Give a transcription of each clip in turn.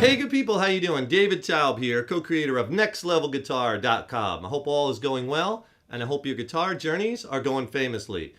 Hey good people, how you doing? David Taub here, co-creator of nextlevelguitar.com. I hope all is going well, and I hope your guitar journeys are going famously.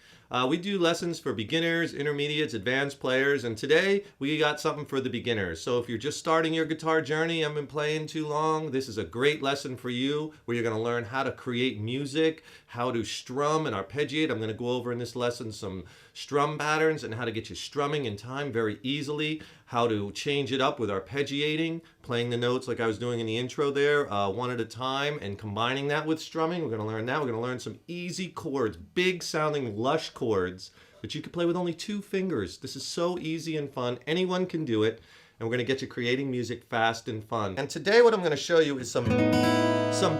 We do lessons for beginners, intermediates, advanced players, and today we got something for the beginners. So if you're just starting your guitar journey, I've been playing too long, this is a great lesson for you where you're going to learn how to create music, how to strum and arpeggiate. I'm going to go over in this lesson some strum patterns and how to get you strumming in time very easily, how to change it up with arpeggiating, playing the notes like I was doing in the intro there, one at a time, and combining that with strumming. We're going to learn that. We're going to learn some easy chords, big sounding lush chords that you can play with only 2 fingers. This is so easy and fun. Anyone can do it, and we're going to get you creating music fast and fun. And today what I'm going to show you is some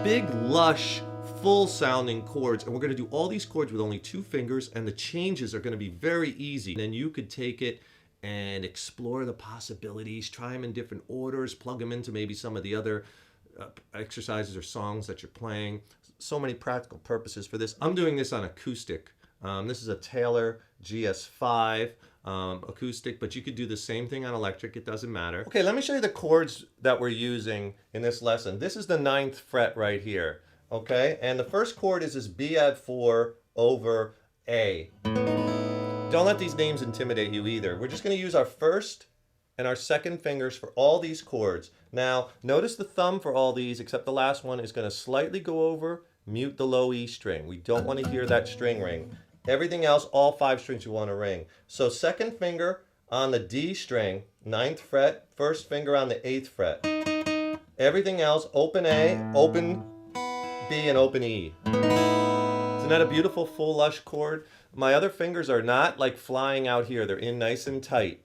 big lush full sounding chords, and we're going to do all these chords with only 2 fingers, and the changes are going to be very easy. Then you could take it and explore the possibilities, try them in different orders, plug them into maybe some of the other exercises or songs that you're playing. So many practical purposes for this. I'm doing this on acoustic. This is a Taylor GS5 acoustic, but you could do the same thing on electric, it doesn't matter. Okay, let me show you the chords that we're using in this lesson. This is the 9th fret right here, okay? And the first chord is this B add 4 over A. Don't let these names intimidate you either. We're just going to use our first and our second fingers for all these chords. Now, notice the thumb for all these, except the last one, is going to slightly go over, mute the low E string. We don't want to hear that string ring. Everything else, all 5 strings you want to ring. So second finger on the D string, 9th fret, first finger on the 8th fret. Everything else, open A, open B, and open E. Isn't that a beautiful full lush chord? My other fingers are not like flying out here. They're in nice and tight.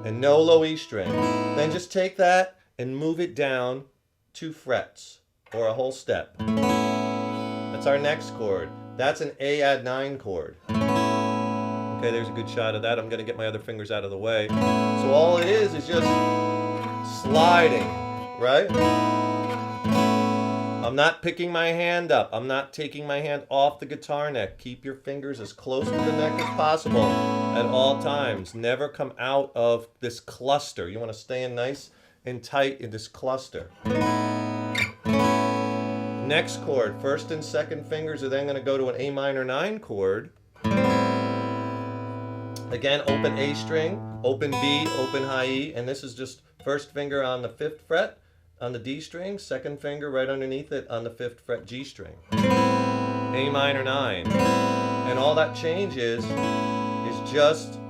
And no low E string. Then just take that and move it down 2 frets or a whole step. That's our next chord. That's an A add 9 chord. Okay, there's a good shot of that. I'm going to get my other fingers out of the way. So all it is just sliding, right? I'm not picking my hand up. I'm not taking my hand off the guitar neck. Keep your fingers as close to the neck as possible at all times. Never come out of this cluster. You want to stay in nice and tight in this cluster. Next chord, first and second fingers are then going to go to an A minor 9 chord. Again, open A string, open B, open high E, and this is just first finger on the 5th fret on the D string, second finger right underneath it on the 5th fret G string. A minor 9. And all that changes is just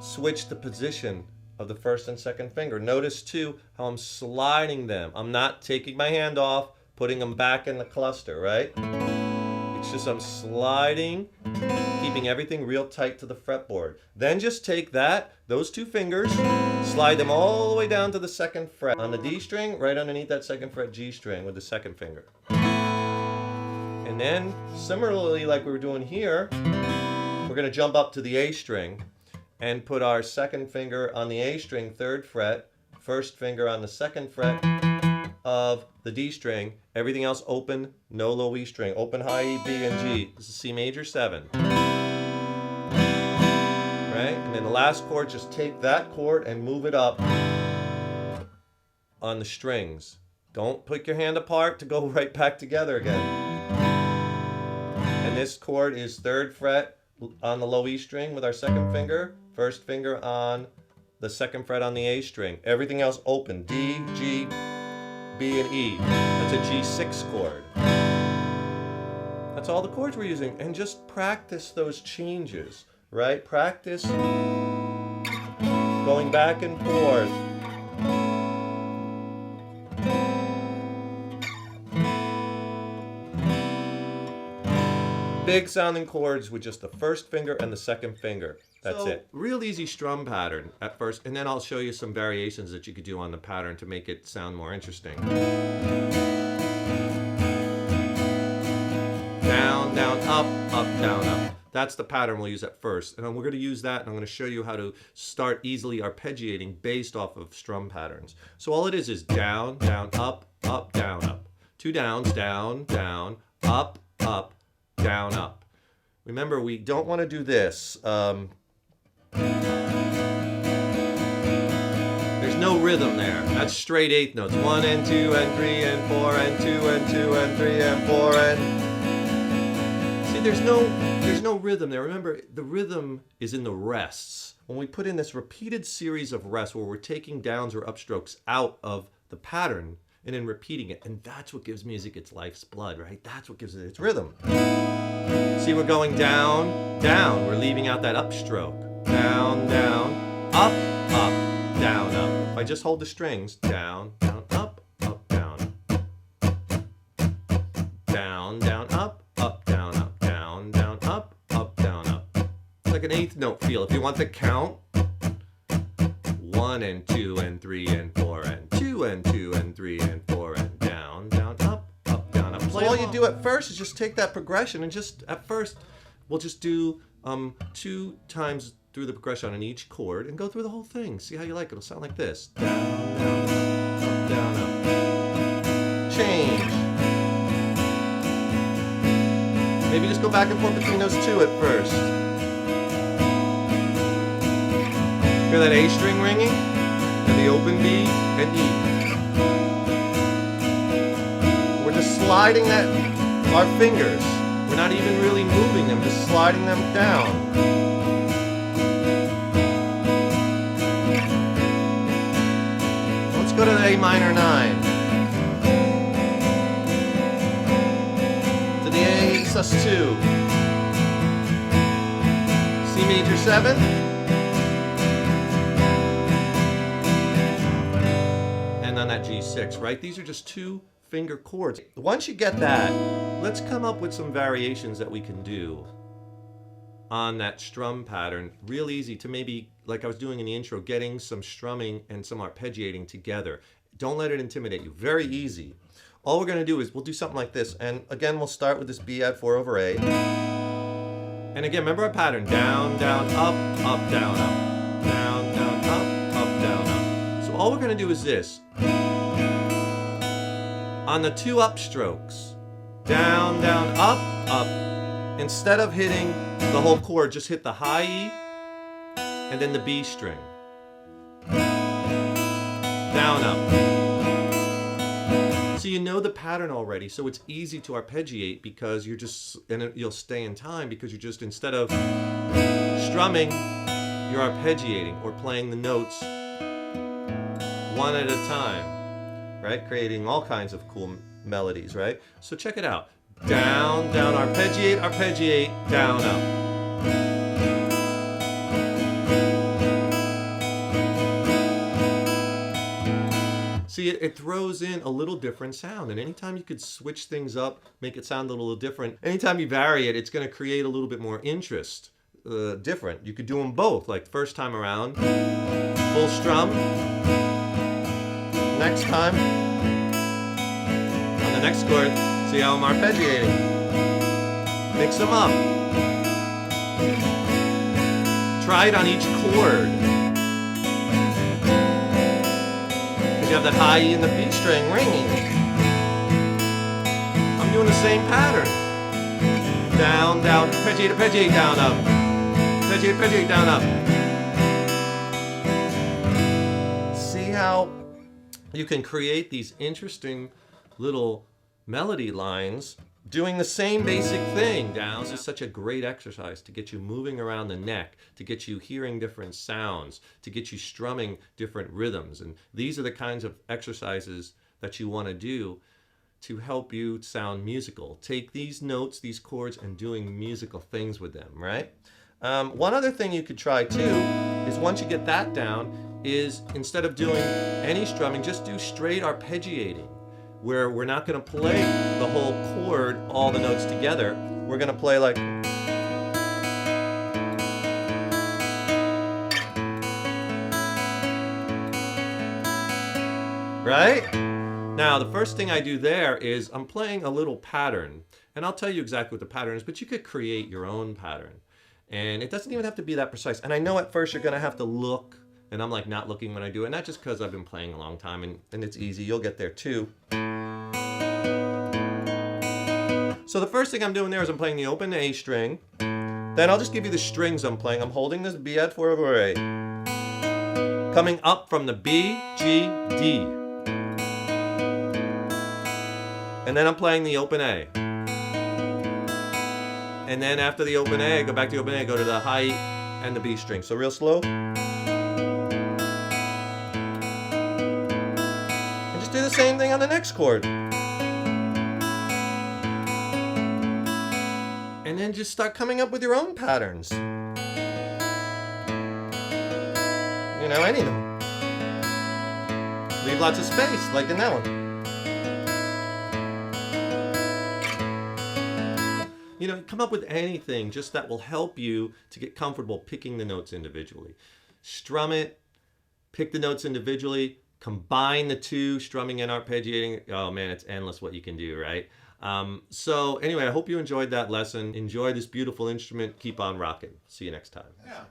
switch the position of the first and second finger. Notice too how I'm sliding them. I'm not taking my hand off, putting them back in the cluster, right? It's just I'm sliding, keeping everything real tight to the fretboard. Then just take those 2 fingers, slide them all the way down to the 2nd fret on the D string, right underneath that 2nd fret G string with the 2nd finger. And then, similarly like we were doing here, we're going to jump up to the A string and put our 2nd finger on the A string, 3rd fret, first finger on the 2nd fret of the D string, everything else open, no low E string, open high E, B, and G. This is C major 7. Right? And then the last chord, just take that chord and move it up on the strings. Don't put your hand apart to go right back together again. And this chord is 3rd fret on the low E string with our 2nd finger, first finger on the 2nd fret on the A string. Everything else open, D, G, B, and E. That's a G6 chord. That's all the chords we're using. And just practice those changes, right? Practice going back and forth. Big sounding chords with just the first finger and the 2nd finger. That's it. Real easy strum pattern at first, and then I'll show you some variations that you could do on the pattern to make it sound more interesting. Down, down, up, down, up. That's the pattern we'll use at first. And we're going to use that, and I'm going to show you how to start easily arpeggiating based off of strum patterns. So all it is down, down, up, down, up. 2 downs, down, down, up, down, up. Remember, we don't want to do this. There's no rhythm there. That's straight eighth notes. 1 and 2 and 3 and 4 and 2 and 2 and 3 and 4 and... See, there's no rhythm there. Remember, the rhythm is in the rests. When we put in this repeated series of rests where we're taking downs or upstrokes out of the pattern and then repeating it, and that's what gives music its life's blood, right? That's what gives it its rhythm. See, we're going down, down. We're leaving out that upstroke. Down, down, up, up, down, up. If I just hold the strings, down, down, up, down. Down, down, up, down, up. Down, down, up, down, up. It's like an eighth note feel. If you want the count, 1 and 2 and 3 and 4 and 2 and 2 and 3 and 4 and down, down, up, down, up. So all you do at first is just take that progression and just, at first, we'll just do 2 times through the progression on each chord and go through the whole thing. See how you like it. It'll sound like this. Down, down, up. Change. Maybe just go back and forth between those 2 at first. Hear that A string ringing? And the open B and E. We're just sliding our fingers. We're not even really moving them, just sliding them down. Let's go to the A minor 9. To the A sus2. C major 7. And on that G6, right? These are just 2 finger chords. Once you get that, let's come up with some variations that we can do on that strum pattern. Real easy to maybe, like I was doing in the intro, getting some strumming and some arpeggiating together. Don't let it intimidate you. Very easy. All we're going to do is we'll do something like this. And again, we'll start with this B add 4 over A. And again, remember our pattern. Down, down, up, down, up. Down, down, up, down, up. So all we're going to do is this. On the 2 upstrokes, down, down, up, up. Instead of hitting the whole chord, just hit the high E and then the B string. Down, up. So you know the pattern already, so it's easy to arpeggiate because you're just, and you'll stay in time because you're just, instead of strumming, you're arpeggiating or playing the notes one at a time. Right? Creating all kinds of cool melodies, right? So check it out. Down, down, arpeggiate, arpeggiate, down, up. See, it throws in a little different sound, and anytime you could switch things up, make it sound a little different, anytime you vary it, it's going to create a little bit more interest. Different. You could do them both, like first time around, full strum. Next time, on the next chord, see how I'm arpeggiating. Mix them up. Try it on each chord. Because you have that high E and the B string ringing. I'm doing the same pattern. Down, down, arpeggiate, arpeggiate, down, up. Arpeggiate, arpeggiate, down, up. See how you can create these interesting little melody lines doing the same basic thing. Down is such a great exercise to get you moving around the neck, to get you hearing different sounds, to get you strumming different rhythms. And these are the kinds of exercises that you want to do to help you sound musical. Take these notes, these chords, and doing musical things with them, right? One other thing you could try too is once you get that down, is instead of doing any strumming, just do straight arpeggiating, where we're not going to play the whole chord, all the notes together. We're going to play like... Right? Now, the first thing I do there is I'm playing a little pattern, and I'll tell you exactly what the pattern is, but you could create your own pattern. And it doesn't even have to be that precise. And I know at first you're going to have to look, and I'm like not looking when I do it, not just because I've been playing a long time, and it's easy. You'll get there too. So the first thing I'm doing there is I'm playing the open A string. Then I'll just give you the strings I'm playing. I'm holding this B add 4 over A. Coming up from the B, G, D. And then I'm playing the open A. And then after the open A, go back to the open A, go to the high E and the B string. So real slow. And just do the same thing on the next chord. And then just start coming up with your own patterns. You know, any of them. Leave lots of space, like in that one. You know, come up with anything just that will help you to get comfortable picking the notes individually. Strum it, pick the notes individually, combine the two, strumming and arpeggiating. Oh man, it's endless what you can do, right? So anyway, I hope you enjoyed that lesson. Enjoy this beautiful instrument. Keep on rocking. See you next time. Yeah.